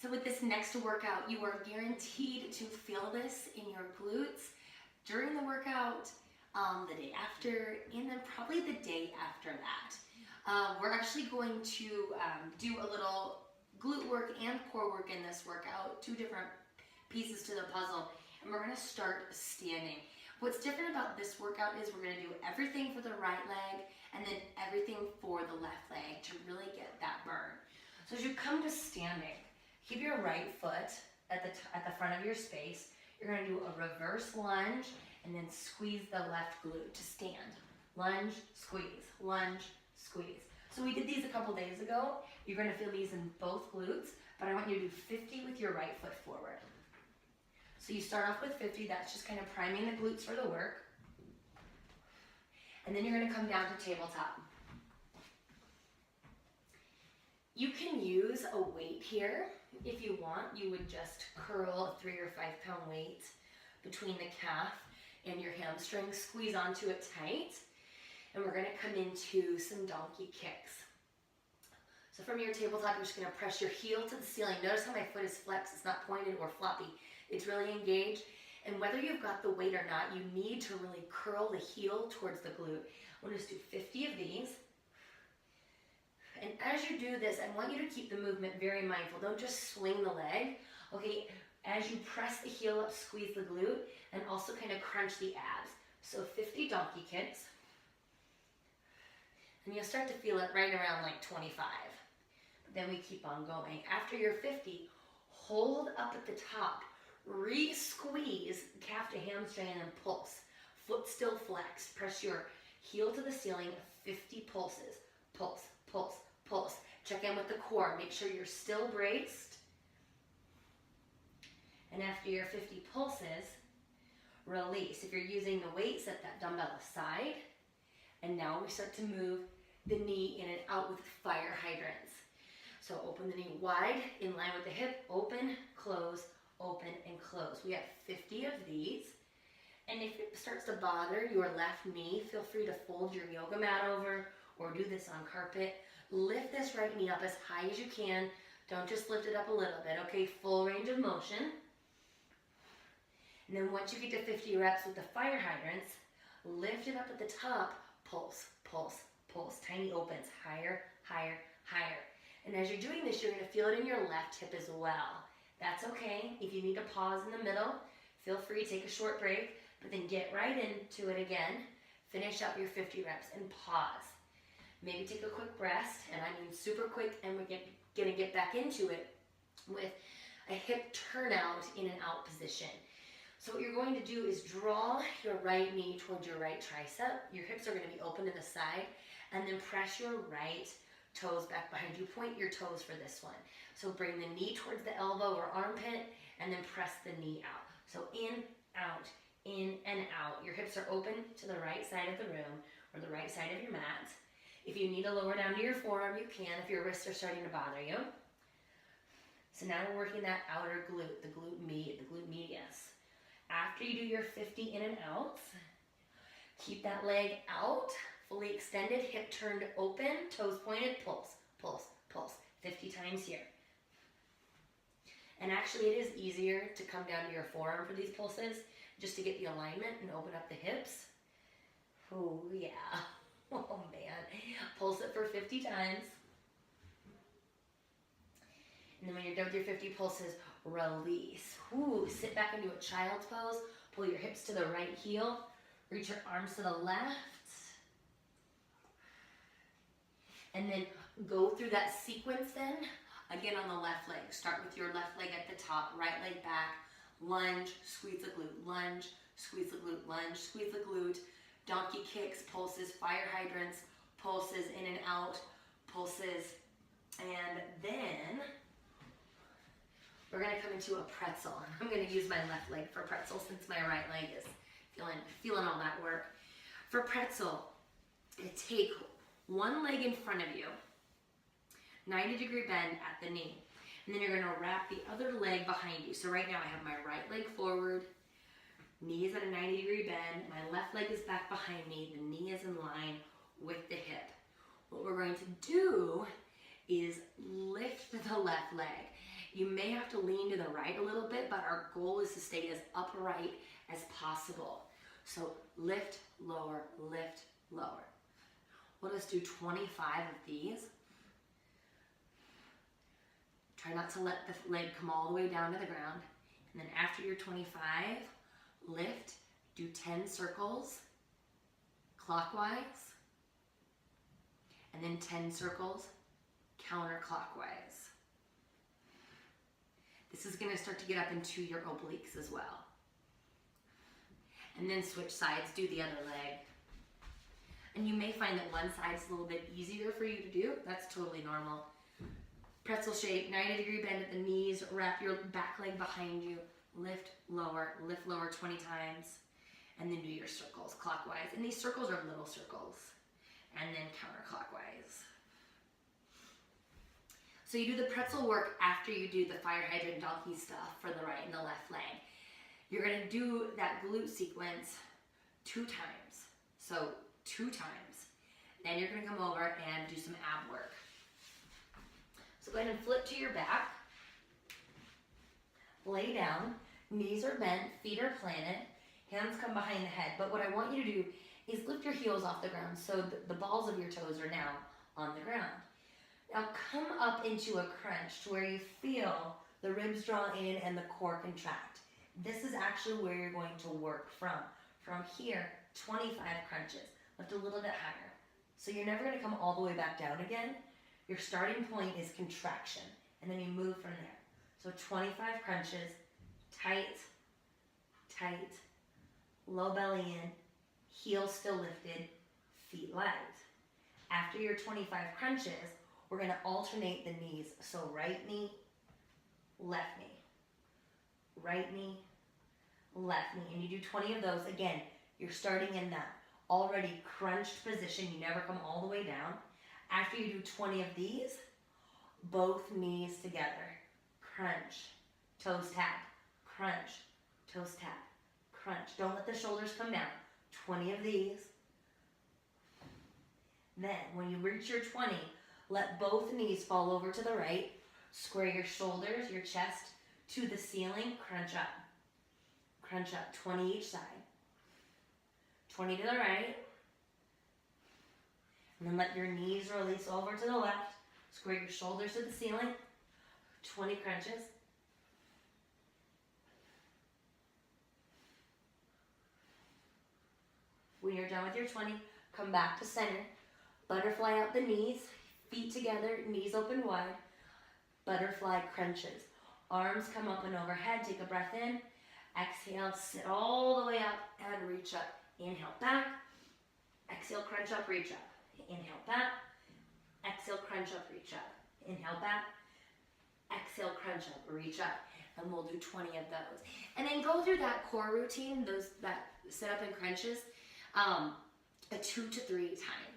So with this next workout, you are guaranteed to feel this in your glutes during the workout, the day after, and then probably the day after that. We're actually going to do a little glute work and core work in this workout, two different pieces to the puzzle, and we're going to start standing. What's different about this workout is we're going to do everything for the right leg and then everything for the left leg to really get that burn. So as you come to standing, keep your right foot at the front of your space. You're going to do a reverse lunge and then squeeze the left glute to stand. Lunge, squeeze, lunge, squeeze. So we did these a couple days ago. You're going to feel these in both glutes, but I want you to do 50 with your right foot forward. So you start off with 50, that's just kind of priming the glutes for the work. And then you're going to come down to tabletop. You can use a weight here. If you want, you would just curl a 3 or 5 pound weight between the calf and your hamstring, squeeze onto it tight, and we're going to come into some donkey kicks. So from your tabletop, you're just going to press your heel to the ceiling. Notice how my foot is flexed, it's not pointed or floppy. It's really engaged, and whether you've got the weight or not, you need to really curl the heel towards the glute. We'll just do 50 of these. And as you do this, I want you to keep the movement very mindful. Don't just swing the leg, okay? As you press the heel up, squeeze the glute, and also kind of crunch the abs. So 50 donkey kicks. And you'll start to feel it right around like 25. Then we keep on going. After your 50, hold up at the top. Re-squeeze calf to hamstring and then pulse. Foot still flexed. Press your heel to the ceiling, 50 pulses. Pulse, pulse, pulse. Check in with the core. Make sure you're still braced. And after your 50 pulses, release. If you're using the weight, set that dumbbell aside. And now we start to move the knee in and out with fire hydrants. So open the knee wide, in line with the hip, open, close, open, and close. We have 50 of these. And if it starts to bother your left knee, feel free to fold your yoga mat over or do this on carpet. Lift this right knee up as high as you can. Don't just lift it up a little bit, okay? Full range of motion. And then once you get to 50 reps with the fire hydrants, lift it up at the top, pulse, pulse, pulse. Tiny opens, higher, higher, higher. And as you're doing this, you're going to feel it in your left hip as well. That's okay. If you need to pause in the middle, feel free to take a short break, but then get right into it again. Finish up your 50 reps and pause. Maybe take a quick rest, and I mean super quick, and we're going to get back into it with a hip turnout in and out position. So what you're going to do is draw your right knee towards your right tricep. Your hips are going to be open to the side, and then press your right toes back behind you. Point your toes for this one. So bring the knee towards the elbow or armpit, and then press the knee out. So in, and out. Your hips are open to the right side of the room or the right side of your mat. If you need to lower down to your forearm, you can if your wrists are starting to bother you. So now we're working that outer glute, the glute medius. After you do your 50 in and outs, keep that leg out, fully extended, hip turned open, toes pointed, pulse, pulse, pulse. 50 times here. And actually it is easier to come down to your forearm for these pulses, just to get the alignment and open up the hips. Oh yeah, oh man. Pulse it for 50 times. And then when you're done with your 50 pulses, release. Ooh, sit back into a child's pose. Pull your hips to the right heel. Reach your arms to the left. And then go through that sequence then. Again on the left leg. Start with your left leg at the top, right leg back. Lunge, squeeze the glute. Lunge, squeeze the glute. Lunge, squeeze the glute. Donkey kicks, pulses, fire hydrants, pulses in and out, pulses. And then we're going to come into a pretzel. I'm going to use my left leg for pretzel since my right leg is feeling all that work. For pretzel, take one leg in front of you, 90-degree bend at the knee. And then you're going to wrap the other leg behind you. So right now I have my right leg forward, knee is at a 90-degree bend, my left leg is back behind me, the knee is in line with the hip. What we're going to do is lift the left leg. You may have to lean to the right a little bit, but our goal is to stay as upright as possible. So lift, lower, lift, lower. Let us do 25 of these. Try not to let the leg come all the way down to the ground. And then after your 25, lift, do 10 circles clockwise, and then 10 circles counterclockwise. This is going to start to get up into your obliques as well. And then switch sides, do the other leg. And you may find that one side is a little bit easier for you to do. That's totally normal. Pretzel shape, 90-degree bend at the knees, wrap your back leg behind you, lift lower 20 times, and then do your circles clockwise. And these circles are little circles, and then counterclockwise. So you do the pretzel work after you do the fire hydrant donkey stuff for the right and the left leg. You're gonna do that glute sequence 2 times. So 2 times. Then you're gonna come over and do some ab work. So go ahead and flip to your back. Lay down, knees are bent, feet are planted, hands come behind the head. But what I want you to do is lift your heels off the ground so the balls of your toes are now on the ground. Now come up into a crunch to where you feel the ribs draw in and the core contract. This is actually where you're going to work from. From here, 25 crunches. Lift a little bit higher. So you're never going to come all the way back down again. Your starting point is contraction, and then you move from there. So 25 crunches, tight, tight, low belly in, heels still lifted, feet light. After your 25 crunches, we're going to alternate the knees. So right knee, left knee, right knee, left knee. And you do 20 of those. Again, you're starting in that already crunched position. You never come all the way down. After you do 20 of these, both knees together. Crunch, toes tap, crunch, toes tap, crunch. Don't let the shoulders come down. 20 of these. Then, when you reach your 20, let both knees fall over to the right. Square your shoulders, your chest to the ceiling. Crunch up. Crunch up. 20 each side. 20 to the right. And then let your knees release over to the left. Square your shoulders to the ceiling. 20 crunches. When you're done with your 20, come back to center. Butterfly out the knees, feet together, knees open wide. Butterfly crunches. Arms come up and overhead. Take a breath in. Exhale, sit all the way up and reach up. Inhale, back. Exhale, crunch up, reach up. Inhale, back. Exhale, crunch up, reach up. Inhale, back. Exhale, crunch up, reach up. And we'll do 20 of those. And then go through that core routine, that sit up and crunches, 2 to 3 times.